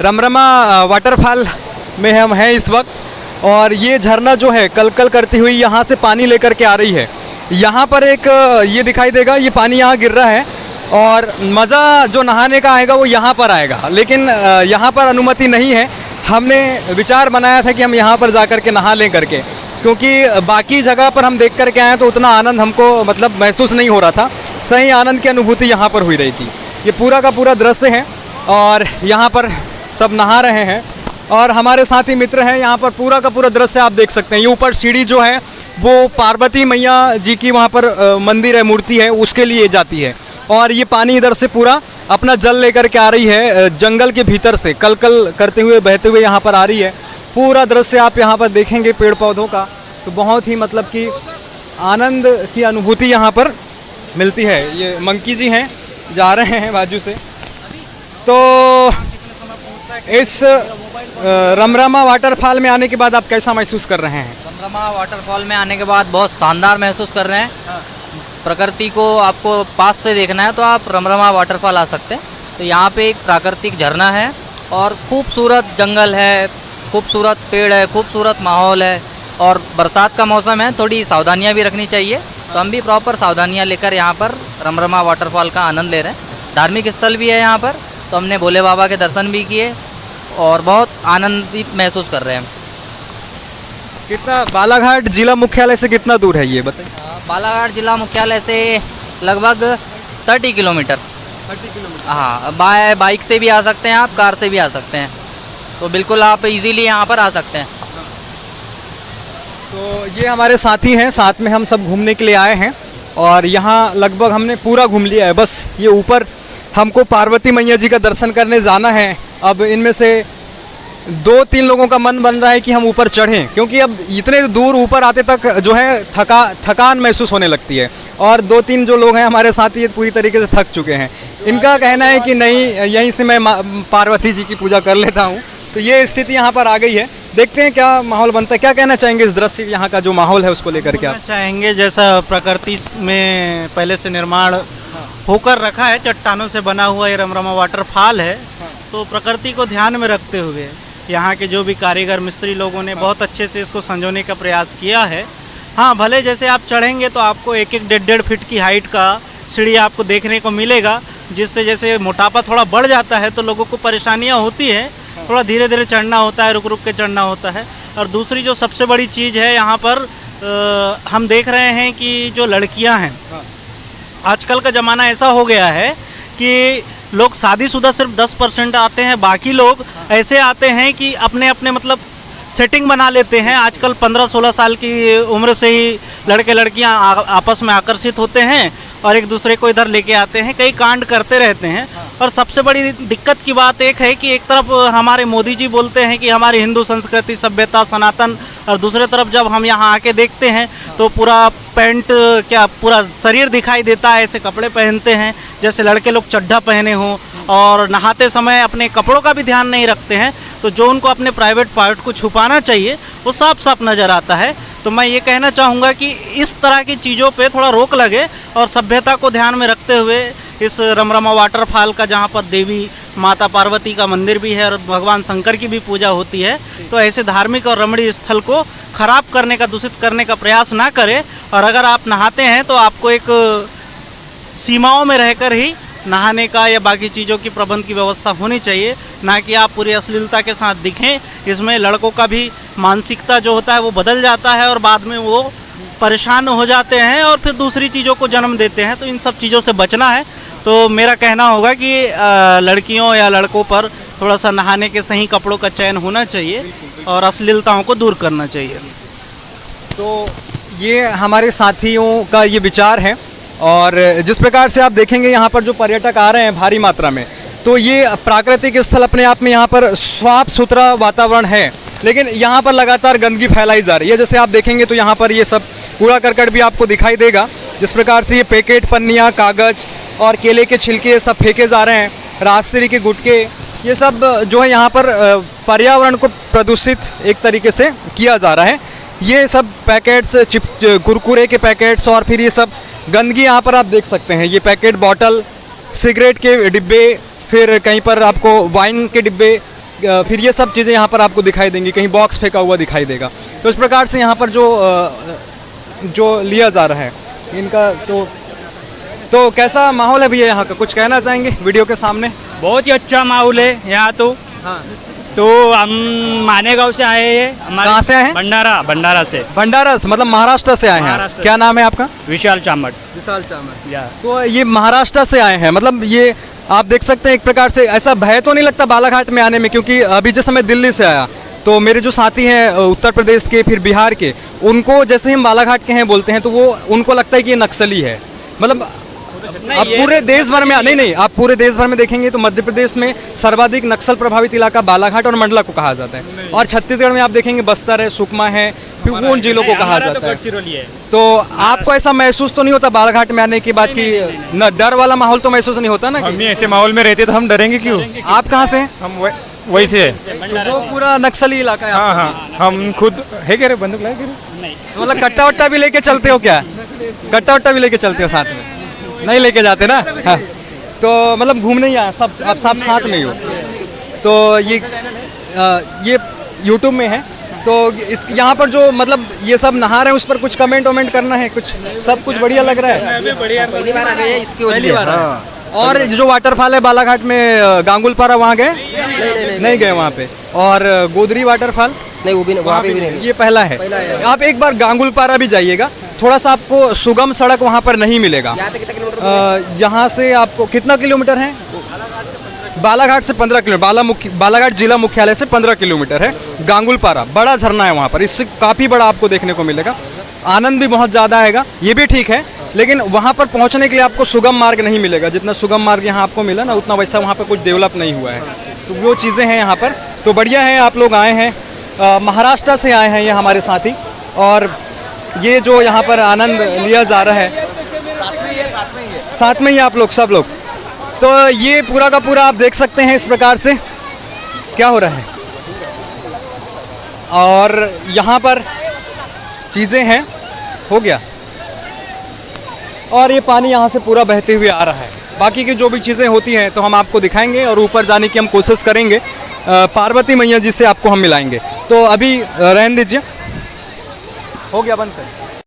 Ramrama waterfall में हम हैं इस वक्त और ये झरना जो है कलकल करती हुई यहाँ से पानी लेकर के आ रही है। यहाँ पर एक ये दिखाई देगा, ये पानी यहाँ गिर रहा है और मज़ा जो नहाने का आएगा वो यहाँ पर आएगा, लेकिन यहाँ पर अनुमति नहीं है। हमने विचार बनाया था कि हम यहाँ पर जा कर के नहा लें करके, क्योंकि बाकी जगह पर हम देख कर के आए तो उतना आनंद हमको मतलब महसूस नहीं हो रहा था। सही आनंद की अनुभूति यहाँ पर हुई रही थी। ये पूरा का पूरा दृश्य है और यहाँ पर सब नहा रहे हैं और हमारे साथी मित्र हैं। यहाँ पर पूरा का पूरा दृश्य आप देख सकते हैं। ये ऊपर सीढ़ी जो है वो पार्वती मैया जी की वहाँ पर मंदिर है, मूर्ति है, उसके लिए जाती है और ये पानी इधर से पूरा अपना जल लेकर के आ रही है, जंगल के भीतर से कलकल करते हुए बहते हुए यहाँ पर आ रही है। पूरा दृश्य आप यहाँ पर देखेंगे पेड़ पौधों का, तो बहुत ही मतलब कि आनंद की अनुभूति यहाँ पर मिलती है। ये मंकी जी हैं, जा रहे हैं बाजू से। तो इस रमरमा वाटरफॉल में आने के बाद आप कैसा महसूस कर रहे हैं? रमरमा वाटरफॉल में आने के बाद बहुत शानदार महसूस कर रहे हैं। प्रकृति को आपको पास से देखना है तो आप रमरमा वाटरफॉल आ सकते हैं। तो यहाँ पे एक प्राकृतिक झरना है और खूबसूरत जंगल है, खूबसूरत पेड़ है, खूबसूरत माहौल है और बरसात का मौसम है, थोड़ी सावधानियाँ भी रखनी चाहिए। तो हम भी प्रॉपर सावधानियाँ लेकर यहाँ पर रमरमा वाटरफॉल का आनंद ले रहे हैं। धार्मिक स्थल भी है यहाँ पर, तो हमने भोले बाबा के दर्शन भी किए और बहुत आनंदित महसूस कर रहे हैं। कितना बालाघाट जिला मुख्यालय से कितना दूर है ये बताइए? बालाघाट जिला मुख्यालय से लगभग 30 किलोमीटर। 30 किलोमीटर? हाँ, बाइक से भी आ सकते हैं आप, कार से भी आ सकते हैं, तो बिल्कुल आप इजीली यहाँ पर आ सकते हैं। तो ये हमारे साथी हैं, साथ में हम सब घूमने के लिए आए हैं और यहाँ लगभग हमने पूरा घूम लिया है। बस ये ऊपर हमको पार्वती मैया जी का दर्शन करने जाना है। अब इनमें से 2-3 लोगों का मन बन रहा है कि हम ऊपर चढ़ें, क्योंकि अब इतने दूर ऊपर आते तक जो है थकान महसूस होने लगती है और 2-3 जो लोग हैं हमारे साथ ये पूरी तरीके से थक चुके हैं। इनका कहना है कि नहीं, यहीं से मैं पार्वती जी की पूजा कर लेता हूँ। तो ये स्थिति यहाँ पर आ गई है। देखते हैं क्या माहौल बनता है। क्या कहना चाहेंगे इस दृश्य, यहाँ का जो माहौल है उसको लेकर? क्या चाहेंगे, जैसा प्रकृति में पहले से निर्माण होकर रखा है, चट्टानों से बना हुआ ये रमरमा वाटरफॉल है, तो प्रकृति को ध्यान में रखते हुए यहाँ के जो भी कारीगर मिस्त्री लोगों ने बहुत अच्छे से इसको संजोने का प्रयास किया है। हाँ, भले जैसे आप चढ़ेंगे तो आपको 1-1, 1.5 फीट की हाइट का सीढ़ी आपको देखने को मिलेगा, जिससे जैसे मोटापा थोड़ा बढ़ जाता है तो लोगों को परेशानियाँ होती हैं। थोड़ा धीरे धीरे चढ़ना होता है, रुक रुक के चढ़ना होता है। और दूसरी जो सबसे बड़ी चीज़ है यहाँ पर हम देख रहे हैं कि जो लड़कियाँ हैं, आजकल का ज़माना ऐसा हो गया है कि लोग शादीशुदा सिर्फ 10% आते हैं, बाकी लोग ऐसे आते हैं कि अपने अपने मतलब सेटिंग बना लेते हैं। आजकल 15-16 साल की उम्र से ही लड़के लड़कियां आपस में आकर्षित होते हैं और एक दूसरे को इधर लेके आते हैं, कई कांड करते रहते हैं। और सबसे बड़ी दिक्कत की बात एक है कि एक तरफ हमारे मोदी जी बोलते हैं कि हमारी हिंदू संस्कृति सभ्यता सनातन, और दूसरे तरफ जब हम यहाँ आके देखते हैं तो पूरा पैंट क्या पूरा शरीर दिखाई देता है, ऐसे कपड़े पहनते हैं जैसे लड़के लोग चड्ढा पहने हों, और नहाते समय अपने कपड़ों का भी ध्यान नहीं रखते हैं। तो जो उनको अपने प्राइवेट पार्ट को छुपाना चाहिए वो साफ साफ नज़र आता है। तो मैं ये कहना चाहूँगा कि इस तरह की चीज़ों पे थोड़ा रोक लगे और सभ्यता को ध्यान में रखते हुए इस रमरमा वाटरफॉल का, जहाँ पर देवी माता पार्वती का मंदिर भी है और भगवान शंकर की भी पूजा होती है, तो ऐसे धार्मिक और रमणीय स्थल को खराब करने का, दूषित करने का प्रयास ना करें। और अगर आप नहाते हैं तो आपको एक सीमाओं में रहकर ही नहाने का या बाकी चीज़ों की प्रबंध की व्यवस्था होनी चाहिए, ना कि आप पूरी अश्लीलता के साथ दिखें। इसमें लड़कों का भी मानसिकता जो होता है वो बदल जाता है और बाद में वो परेशान हो जाते हैं और फिर दूसरी चीज़ों को जन्म देते हैं। तो इन सब चीज़ों से बचना है। तो मेरा कहना होगा कि लड़कियों या लड़कों पर थोड़ा सा नहाने के सही कपड़ों का चयन होना चाहिए और अश्लीलताओं को दूर करना चाहिए। तो ये हमारे साथियों का ये विचार है और जिस प्रकार से आप देखेंगे यहाँ पर जो पर्यटक आ रहे हैं भारी मात्रा में, तो ये प्राकृतिक स्थल अपने आप में यहाँ पर साफ सुथरा वातावरण है, लेकिन यहाँ पर लगातार गंदगी फैलाई जा रही है। जैसे आप देखेंगे तो यहाँ पर ये सब कूड़ा करकट भी आपको दिखाई देगा, जिस प्रकार से ये पैकेट, पन्नियाँ, कागज़ और केले के छिलके सब फेंके जा रहे हैं, राजश्री के गुटके, ये सब जो है यहाँ पर पर्यावरण को प्रदूषित एक तरीके से किया जा रहा है। ये सब पैकेट्स, कुरकुरे के पैकेट्स और फिर ये सब गंदगी यहाँ पर आप देख सकते हैं। ये पैकेट, बॉटल, सिगरेट के डिब्बे, फिर कहीं पर आपको वाइन के डिब्बे, फिर ये सब चीज़ें यहाँ पर आपको दिखाई देंगी, कहीं बॉक्स फेंका हुआ दिखाई देगा। तो इस प्रकार से यहाँ पर जो लिया जा रहा है इनका, तो कैसा माहौल है भैया यहाँ का, कुछ कहना चाहेंगे वीडियो के सामने? बहुत ही अच्छा माहौल है यहाँ तो। हाँ। तो हम मानेगांव से आए हैं। कहाँ से आए हैं? भंडारा से। भंडारा से, मतलब महाराष्ट्र से आए हैं। महाराष्ट्र। क्या नाम है आपका? विशाल चामट। विशाल चामट। या तो ये महाराष्ट्र से आए हैं, मतलब ये आप देख सकते हैं एक प्रकार से ऐसा भय तो नहीं लगता बालाघाट में आने में, क्योंकि अभी जैसे मैं दिल्ली से आया तो मेरे जो साथी हैं उत्तर प्रदेश के फिर बिहार के, उनको जैसे हम बालाघाट के हैं बोलते हैं तो वो उनको लगता है कि ये नक्सली है। मतलब आप पूरे देश भर में नहीं आप पूरे देश भर में देखेंगे तो मध्य प्रदेश में सर्वाधिक नक्सल प्रभावित इलाका बालाघाट और मंडला को कहा जाता है, और छत्तीसगढ़ में आप देखेंगे बस्तर है, सुकमा है, फिर वो उन जिलों को कहा जाता है। तो आपको ऐसा महसूस तो नहीं होता बालाघाट में आने के बाद कि न डर वाला माहौल तो महसूस नहीं होता ना? हम ऐसे माहौल में रहते तो हम डरेंगे क्यों? आप कहाँ से हैं? हम वही से है। तो पूरा नक्सली इलाका है हाँ आपका? हाँ, हम खुद है क्या रे, बंदूक लाए क्या? मतलब कट्टा वट्टा भी लेके चलते हो क्या? कट्टा वट्टा भी लेके चलते हो साथ में? नहीं लेके जाते ना? हाँ। तो मतलब घूमने ही आए सब, आप सब साथ में ही हो? तो ये यूट्यूब में है, तो इस यहाँ पर जो मतलब ये सब नहा रहे हैं उस पर कुछ कमेंट वमेंट करना है कुछ? सब कुछ बढ़िया लग रहा है? पहली बार आ गए हैं इसकी वजह पहली से। बार आए। और जो वाटरफॉल है बालाघाट में गांगुलपारा, वहाँ गए? नहीं गए वहाँ पे। और गोदरी वाटरफॉल? नहीं, वो भी वहाँ पे भी नहीं। ये पहला है। आप एक बार गांगुलपारा भी जाइएगा, थोड़ा सा आपको सुगम सड़क वहाँ पर नहीं मिलेगा। यहाँ से कितना किलोमीटर? यहाँ से आपको कितना किलोमीटर है? बालाघाट से 15 किलोमीटर, बालाघाट जिला मुख्यालय से 15 किलोमीटर है गांगुलपारा। बड़ा झरना है वहाँ पर, इससे काफ़ी बड़ा आपको देखने को मिलेगा। आनंद भी बहुत ज़्यादा आएगा, ये भी ठीक है, लेकिन वहाँ पर पहुँचने के लिए आपको सुगम मार्ग नहीं मिलेगा। जितना सुगम मार्ग यहाँ आपको मिला ना, उतना वैसा वहाँ पर कुछ डेवलप नहीं हुआ है। तो वो चीज़ें हैं यहाँ पर। तो बढ़िया है, आप लोग आए हैं, महाराष्ट्र से आए हैं ये हमारे साथी, और ये जो यहाँ पर आनंद लिया जा रहा है साथ में ही आप लोग सब लोग। तो ये पूरा का पूरा आप देख सकते हैं इस प्रकार से क्या हो रहा है, और यहाँ पर चीज़ें हैं, हो गया। और ये पानी यहाँ से पूरा बहते हुए आ रहा है। बाकी की जो भी चीज़ें होती हैं तो हम आपको दिखाएंगे, और ऊपर जाने की हम कोशिश करेंगे। पार्वती मैया जी से आपको हम मिलाएंगे। तो अभी रहने दीजिए, हो गया, बंद करें।